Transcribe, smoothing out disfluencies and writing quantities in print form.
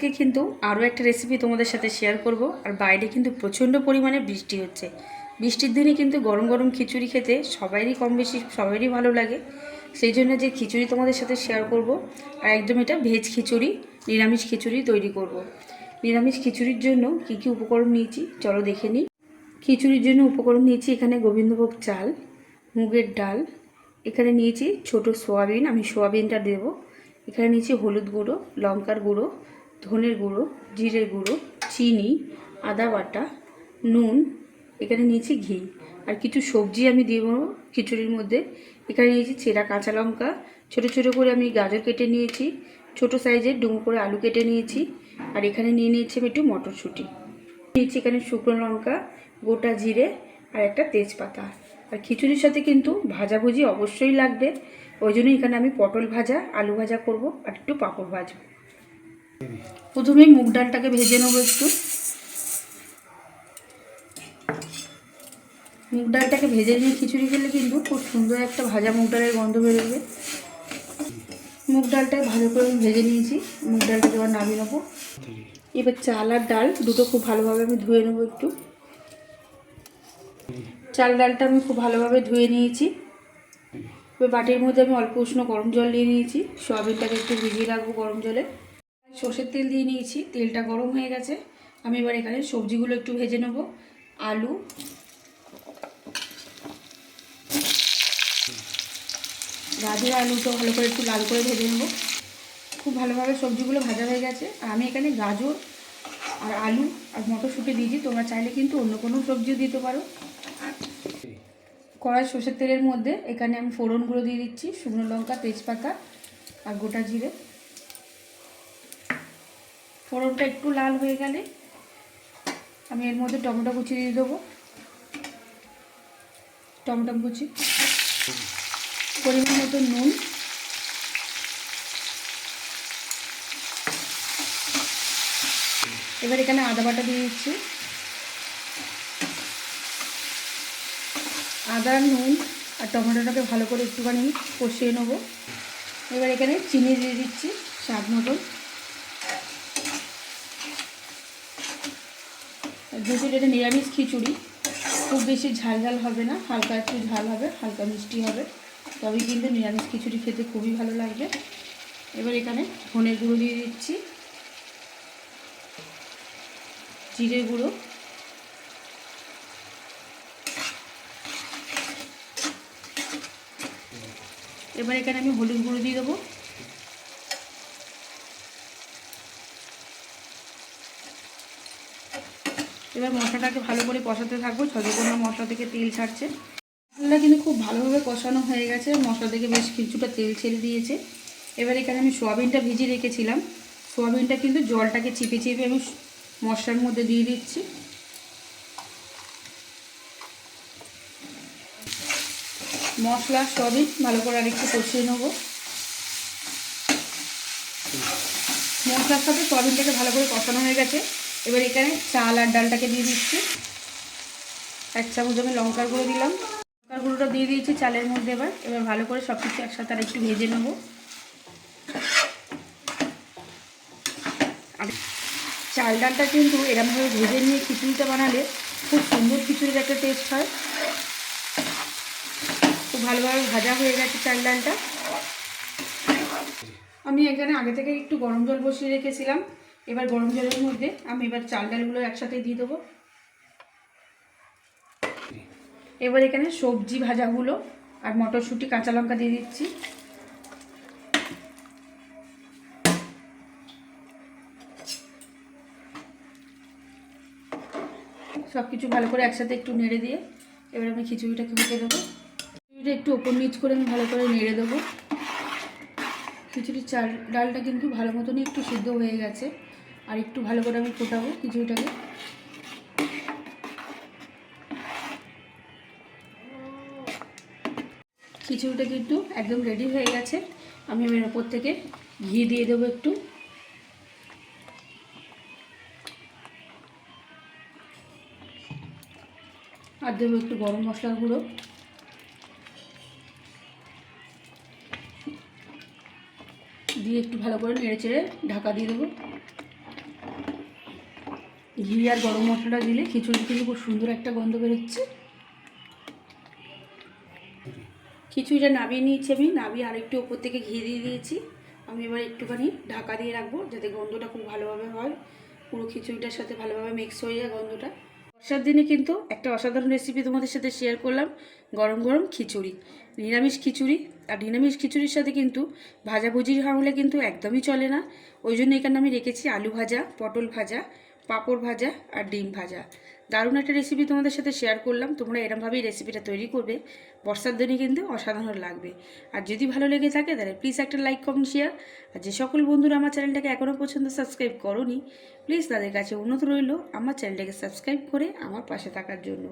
আজকে কিন্তু আরও একটা রেসিপি তোমাদের সাথে শেয়ার করব। আর বাইরে কিন্তু প্রচণ্ড পরিমাণে বৃষ্টি হচ্ছে। বৃষ্টির দিনে কিন্তু গরম গরম খিচুড়ি খেতে সবারই কম বেশি সবারই ভালো লাগে। সেই জন্য যে খিচুড়ি তোমাদের সাথে শেয়ার করব, আর একদম এটা ভেজ খিচুড়ি, নিরামিষ খিচুড়ি তৈরি করব। নিরামিষ খিচুড়ির জন্য কী কী উপকরণ নিয়েছি চলো দেখে নিই। খিচুড়ির জন্য উপকরণ নিয়েছি এখানে গোবিন্দভোগ চাল, মুগের ডাল, এখানে নিয়েছি ছোট সোয়াবিন, আমি সোয়াবিনটা দেব। এখানে নিয়েছি হলুদ গুঁড়ো, লঙ্কার গুঁড়ো, ধনের গুঁড়ো, জিরের গুঁড়ো, চিনি, আদা বাটা, নুন, এখানে নিয়েছি ঘি। আর কিছু সবজি আমি দেব খিচুড়ির মধ্যে। এখানে নিয়েছি চেরা কাঁচা লঙ্কা, ছোটো ছোটো করে আমি গাজর কেটে নিয়েছি, ছোটো সাইজের ডুমো করে আলু কেটে নিয়েছি। আর এখানে নিয়ে নিয়েছি আমি একটু মটরশুঁটি নিয়েছি। এখানে শুকনো লঙ্কা, গোটা জিরে আর একটা তেজপাতা। আর খিচুড়ির সাথে কিন্তু ভাজাভুজি অবশ্যই লাগবে, ওই জন্য এখানে আমি পটল ভাজা, আলু ভাজা করব আর একটু পাঁপড় ভাজবো। প্রথমে মুগ ডালটাকে ভেজে নেবো একটু। মুগ ডালটাকে ভেজে নিয়ে খিচুড়ি খেলে কিন্তু খুব সুন্দর একটা ভাজা মুগ ডালের গন্ধ বেরোবে। মুগ ডালটাকে ভালো করে আমি ভেজে নিয়েছি, মুগ ডালটাকে এবার নামিয়ে নেবো। এবার চাল আর ডাল দুটো খুব ভালোভাবে আমি ধুয়ে নেবো একটু। চাল ডালটা আমি খুব ভালোভাবে ধুয়ে নিয়েছি। এবার বাটির মধ্যে আমি অল্প উষ্ণ গরম জল দিয়ে নিয়েছি, সয়াবিনটাকে একটু ভিজিয়ে রাখবো গরম জলে। সর্ষের তেল দিয়ে নিয়েছি, তেলটা গরম হয়ে গেছে। আমি এবার এখানে সবজিগুলো একটু ভেজে নেব। আলু, গাজর, আলুটা ভালো করে একটু লাল করে ভেজে নেব। খুব ভালোভাবে সবজিগুলো ভাজা হয়ে গেছে। আর আমি এখানে গাজর আর আলু আর মটরশুঁটি দিয়েছি, তোমরা চাইলে কিন্তু অন্য কোনো সবজিও দিতে পারো। কড়াই সর্ষের তেলের মধ্যে এখানে আমি ফোড়নগুলো দিয়ে দিচ্ছি, শুকনো লঙ্কা, তেজপাতা আর গোটা জিরে। ফোড়নটা একটু লাল হয়ে গেলে আমি এর মধ্যে টমেটো কুচি দিয়ে দেবো, টমেটো কুচি, পরিমাণ মতো নুন, এবার এখানে আদা বাটা দিয়ে দিচ্ছি। আদা, নুন আর টমেটোটাকে ভালো করে একটুখানি কষিয়ে নেবো। এবার এখানে চিনি দিয়ে দিচ্ছি স্বাদ মতো। যেহেতু এটা নিরামিষ খিচুড়ি, খুব বেশি ঝাল ঝাল হবে না, হালকা একটু ঝাল হবে, হালকা মিষ্টি হবে, তবেই কিন্তু নিরামিষ খিচুড়ি খেতে খুবই ভালো লাগবে। এবার এখানে ধনের গুঁড়ো দিয়ে দিচ্ছি, জিরের গুঁড়ো, এবার এখানে আমি হলুদ গুঁড়ো দিয়ে দেবো। এবার মশলাটাকে ভালো করে কষাতে থাকবো যতক্ষণ না মশলা থেকে তেল ছাড়ছে। মশলাটা কিন্তু খুব ভালোভাবে কষানো হয়ে গেছে, মশলা থেকে বেশ কিছুটা তেল ছেড়ে দিয়েছে। এবার এখানে আমি সোয়াবিনটা ভিজিয়ে রেখেছিলাম, সোয়াবিনটা কিন্তু জলটাকে চিপে চিপে আমি মশলার মধ্যে দিয়ে দিচ্ছি। মশলা সোয়াবিন ভালো করে আরেকটু কষিয়ে নেবো। মশলার সাথে সোয়াবিনটাকে ভালো করে কষানো হয়ে গেছে। এবার এখানে চাল আর ডালটাকে দিয়ে দিচ্ছি। 1 চামচ আমি লঙ্কার গুঁড়ো দিলাম, লঙ্কার গুঁড়োটা দিয়ে দিয়েছি চালের মধ্যে। এবার ভালো করে সব কিছু একসাথে আর একটু ভেজে নেব। আর চাল ডালটা কিন্তু এরকমভাবে ভেজে নিয়ে খিচুড়িটা বানালে খুব সুন্দর খিচুড়ির একটা টেস্ট হয়। খুব ভালোভাবে ভাজা হয়ে গেছে চাল ডালটা। আমি এখানে আগে থেকে একটু গরম জল বসিয়ে রেখেছিলাম, এবার গরম জলের মধ্যে আমি এবার চাল ডালগুলো একসাথে দিয়ে দেবো। এবার এখানে সবজি ভাজাগুলো আর মটরশুঁটি, কাঁচা লঙ্কা দিয়ে দিচ্ছি। সব কিছু ভালো করে একসাথে একটু নেড়ে দিয়ে এবার আমি খিচুড়িটাকে হতে দেবো। খিচুড়িটা একটু ওপর নিচ করে আমি ভালো করে নেড়ে দেবো। খিচুড়ির চাল ডালটা কিন্তু ভালো মতনই একটু সিদ্ধ হয়ে গেছে, আর একটু ভালো করে আমি ফোটাবো খিচুড়িটাকে। খিচুড়িটা কিন্তু একদম রেডি হয়ে গেছে। আমি এর ওপর থেকে ঘি দিয়ে দেবো একটু, আর দেবো একটু গরম মশলার গুঁড়ো, দিয়ে একটু ভালো করে নেড়ে চেড়ে ঢাকা দিয়ে দেবো। ঘি আর গরম মশলা দিলে খিচুড়ি কিন্তু খুব সুন্দর একটা গন্ধ বেরোচ্ছে। খিচুড়িটা নামিয়ে নিয়েছি, আমি নামিয়ে আরেকটু ওপর থেকে ঘি দিয়ে দিয়েছি। আমি এবার একটুখানি ঢাকা দিয়ে রাখবো যাতে গন্ধটা খুব ভালোভাবে হয়, পুরো খিচুড়িটার সাথে ভালোভাবে মিক্স হয়ে যায় গন্ধটা। বর্ষার দিনে কিন্তু একটা অসাধারণ রেসিপি তোমাদের সাথে শেয়ার করলাম, গরম গরম খিচুড়ি, নিরামিষ খিচুড়ি। আর নিরামিষ খিচুড়ির সাথে কিন্তু ভাজাভুজি হলে কিন্তু একদমই চলে না। ওই জন্য এখানে আমি রেখেছি আলু ভাজা, পটল ভাজা, পাঁপড় ভাজা আর ডিম ভাজা। দারুণ একটা রেসিপি তোমাদের সাথে শেয়ার করলাম, তোমরা এরমভাবেই রেসিপিটা তৈরি করবে, বর্ষার দিনে কিন্তু অসাধারণ লাগবে। আর যদি ভালো লেগে থাকে তাহলে প্লিজ একটা লাইক, কমেন্ট, শেয়ার। আর যে সকল বন্ধুরা আমার চ্যানেলটাকে এখনও পর্যন্ত সাবস্ক্রাইব করোনি, প্লিজ তাদের কাছে অনুরোধ রইল আমার চ্যানেলটাকে সাবস্ক্রাইব করে আমার পাশে থাকার জন্য।